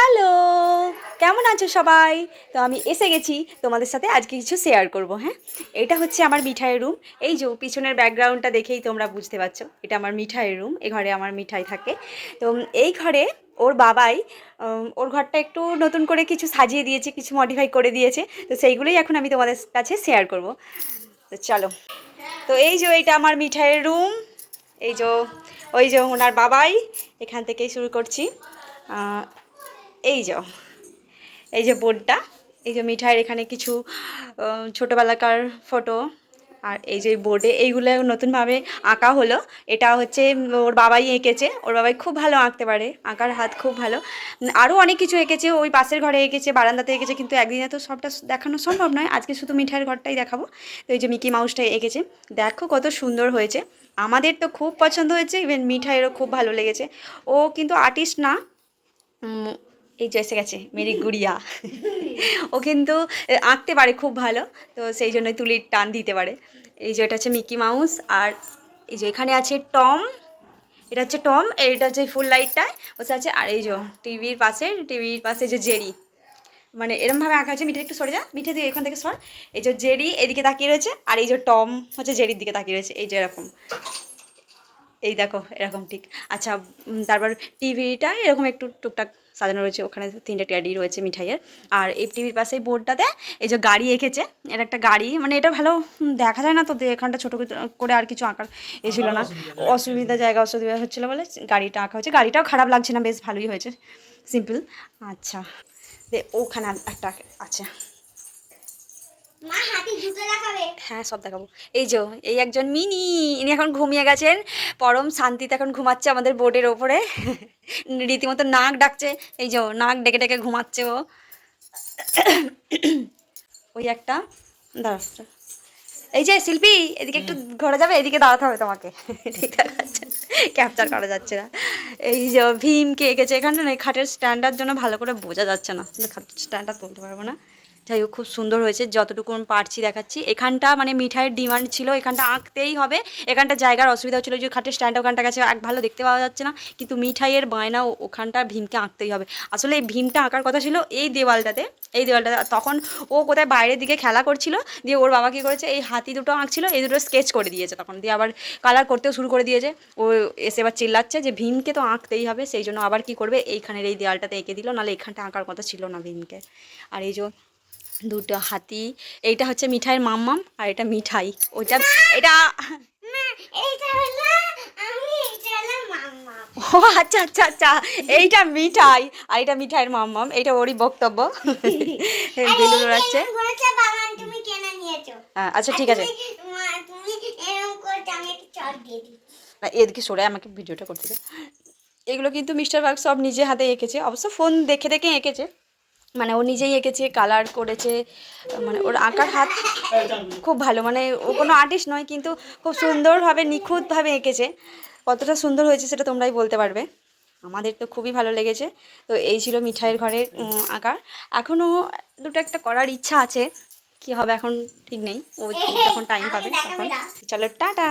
Hello, কেমন আছো সবাই? তো আমি এসে গেছি তোমাদের সাথে আজকে কিছু শেয়ার করব। হ্যাঁ, এটা হচ্ছে আমার মিঠাইয়ের রুম। এই যে পিছনের ব্যাকগ্রাউন্ডটা দেখেই তোমরা বুঝতে পারছো এটা আমার মিঠাইয়ের রুম। এই ঘরে আমার মিঠাই থাকে। তো এই ঘরে ওর বাবাই ওর ঘরটা একটু নতুন করে কিছু সাজিয়ে দিয়েছে, কিছু মডিফাই করে দিয়েছে। তো সেইগুলোই এখন আমি তোমাদের কাছে শেয়ার করব। তো চলো। তো এই যে এইটা আমার মিঠাইয়ের রুম। এই যে ওই যে ওনার বাবাই, এখান থেকেই শুরু করছি। এই যে এই যে বোর্ডটা, এই যে মিঠাইয়ের এখানে কিছু ছোটোবেলাকার ফটো। আর এই যে বোর্ডে এইগুলো নতুনভাবে আঁকা হলো। এটা হচ্ছে ওর বাবাই এঁকেছে। ওর বাবাই খুব ভালো আঁকতে পারে, আঁকার হাত খুব ভালো। আরও অনেক কিছু এঁকেছে, ওই পাশের ঘরে এঁকেছে, বারান্দাতে এঁকেছে, কিন্তু একদিনে তো সবটা দেখানো সম্ভব নয়। আজকে শুধু মিঠাইয়ের ঘরটাই দেখাবো। তো এই যে মিকি মাউসটা এঁকেছে, দেখো কত সুন্দর হয়েছে। আমাদের তো খুব পছন্দ হয়েছে, ইভেন মিঠাইয়েরও খুব ভালো লেগেছে। ও কিন্তু আর্টিস্ট না। এই যে এসে গেছে মেরি গুড়িয়া। ও কিন্তু আঁকতে পারে খুব ভালো, তো সেই জন্য তুলির টান দিতে পারে। এই যে এটা হচ্ছে মিকি মাউস। আর এই যে এখানে আছে টম, এটা হচ্ছে টম। এইটা হচ্ছে ফুল লাইটটা বসে আছে। আর এই যে টিভির পাশে যে জেরি, মানে এরমভাবে আঁকা আছে। মিঠে একটু সরে যা, মিঠে দিয়ে এখান থেকে সর। এই যে জেরি এদিকে তাকিয়ে রয়েছে, আর এই যে টম হচ্ছে জেরির দিকে তাকিয়ে রয়েছে। এই যে এরকম, এই দেখো এরকম ঠিক। আচ্ছা, তারপর টিভিটা এরকম একটু টুকটাক সাজানো রয়েছে। ওখানে 3টে ট্যাডি রয়েছে মিঠাইয়ের। আর এই টিভির পাশে এই বোর্ডটাতে এই যে গাড়ি এঁকেছে। এটা একটা গাড়ি, মানে এটা ভালো দেখা যায় না তো, এখানটা ছোটো করে আর কিছু আঁকার এ ছিল না। অসুবিধা হচ্ছিলো বলে গাড়িটা আঁকা হয়েছে। গাড়িটাও খারাপ লাগছে না, বেশ ভালোই হয়েছে, সিম্পল। আচ্ছা, ওখানে একটা আছে। হ্যাঁ, সব দেখাবো। এই যে এই একজন মিনি, ইনি এখন ঘুমিয়ে গেছেন, পরম শান্তিতে এখন ঘুমাচ্ছে আমাদের বোর্ডের ওপরে। রীতিমতো নাক ডাকছে। এই যে নাক ডেকে ডেকে ঘুমাচ্ছে ও। ওই একটা, দাঁড়া, এই যে শিল্পী, এদিকে একটু ঘোরা যাবে, এদিকে দাঁড়াতে হবে তোমাকে। ঠিক আছে, ক্যাপচার করা যাচ্ছে না। এই যে ভীমকে এঁকেছে। এখানটা না খাটের স্ট্যান্ডার জন্য ভালো করে বোঝা যাচ্ছে না, খাটের স্ট্যান্ডার তুলতে পারবো না। যাই হোক, খুব সুন্দর হয়েছে, যতটুকু পারছি দেখাচ্ছি। এখানটা মানে মিঠাইয়ের ডিমান্ড ছিল, এখানটা আঁকতেই হবে। এখানটা জায়গার অসুবিধা হচ্ছিলো, যে খাটের স্ট্যান্ড ওখানটা কাছে এক ভালো দেখতে পাওয়া যাচ্ছে না, কিন্তু মিঠাইয়ের বায়না ওখানটা ভীমকে আঁকতেই হবে। আসলে এই ভীমটা আঁকার কথা ছিল এই দেওয়ালটাতে। তখন ও কোথায় বাইরের দিকে খেলা করছিল, দিয়ে ওর বাবা কী করেছে, এই হাতি দুটো আঁকছিল, এই দুটো স্কেচ করে দিয়েছে তখন, দিয়ে আবার কালার করতেও শুরু করে দিয়েছে। ও এসে এবার চিল্লাচ্ছে যে ভীমকে তো আঁকতেই হবে, সেই জন্য আবার কি করবে, এইখানের এই দেওয়ালটাতে এঁকে দিল, নাহলে এখানটা আঁকার কথা ছিল না ভীমকে। আর এই যে দুটো হাতি, এইটা হচ্ছে মিঠাইয়ের মাম্মাম, আর এটা মিঠাই। ওইটা এটা ও আচ্ছা আচ্ছা আচ্ছা, এইটা মিঠাই আর এটা মিঠাইয়ের মাম্মাম, এইটা ওরই বক্তব্য। বেলুন ওড়াচ্ছে। আচ্ছা ঠিক আছে, এদিকে সরে আমাকে ভিডিওটা করতে দে। এগুলো কিন্তু মিস্টার ওয়ার্ক সব নিজে হাতে এঁকেছে, অবশ্য ফোন দেখে দেখে এঁকেছে, মানে ও নিজেই এঁকেছে, কালার করেছে। মানে ওর আঁকার হাত খুব ভালো, মানে ও কোনো আর্টিস্ট নয়, কিন্তু খুব সুন্দরভাবে নিখুঁতভাবে এঁকেছে। কতটা সুন্দর হয়েছে সেটা তোমরাই বলতে পারবে। আমাদের তো খুবই ভালো লেগেছে। তো এই ছিল মিঠাইয়ের ঘরের আঁকার। এখনও দুটো একটা করার ইচ্ছা আছে, কি হবে এখন ঠিক নেই, ও যখন টাইম পাবে তখন। চলো টাটা।